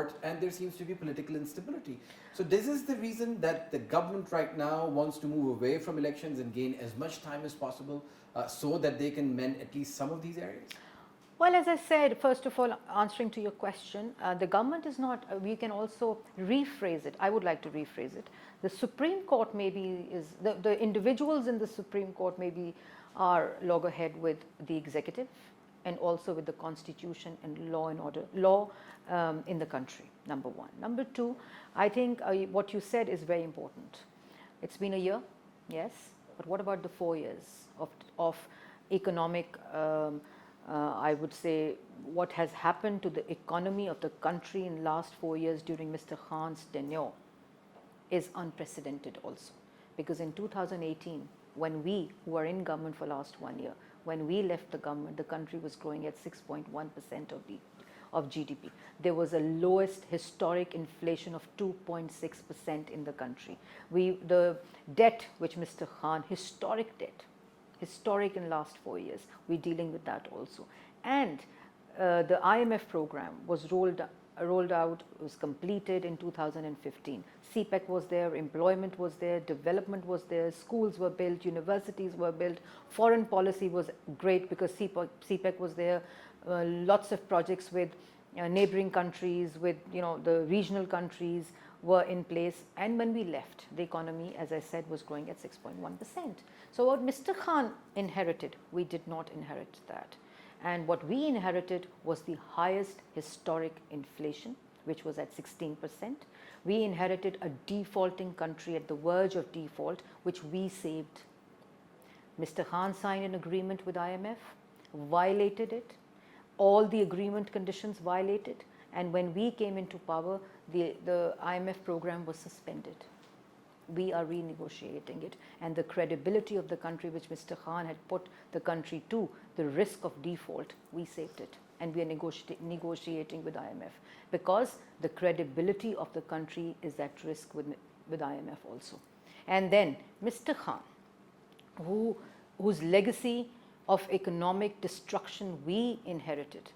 court, and there seems to be political instability. So this is the reason that the government right now wants to move away from elections and gain as much time as possible so that they can mend at least some of these areas? Well, as I said, first of all, answering to your question, the government is not, we can also rephrase it. I would like to rephrase it. The Supreme Court maybe is, the individuals in the Supreme Court maybe are loggerhead with the executive and also with the constitution and law and order, in the country, number one. Number two, I think what you said is very important. It's been a year, yes, but what about the 4 years of economic I would say what has happened to the economy of the country in the last 4 years during Mr. Khan's tenure is unprecedented also. Because in 2018, when we who are in government for last 1 year, when we left the government, the country was growing at 6.1% of GDP. There was a lowest historic inflation of 2.6% in the country. The debt which Mr. Khan, historic debt, historic in last 4 years, we're dealing with that also. And the IMF program was rolled out, was completed in 2015. CPEC was there, employment was there, development was there, schools were built, universities were built, foreign policy was great because CPEC was there, lots of projects with neighboring countries, with the regional countries were in place, and when we left, the economy, as I said, was growing at 6.1%. So what Mr. Khan inherited, we did not inherit that. And what we inherited was the highest historic inflation, which was at 16%. We inherited a defaulting country at the verge of default, which we saved. Mr. Khan signed an agreement with IMF, violated it, all the agreement conditions violated, and when we came into power, the IMF program was suspended. We are renegotiating it, and the credibility of the country which Mr. Khan had put the country to, the risk of default, we saved it, and we are negotiating with IMF because the credibility of the country is at risk with IMF also. And then Mr. Khan, whose legacy of economic destruction we inherited,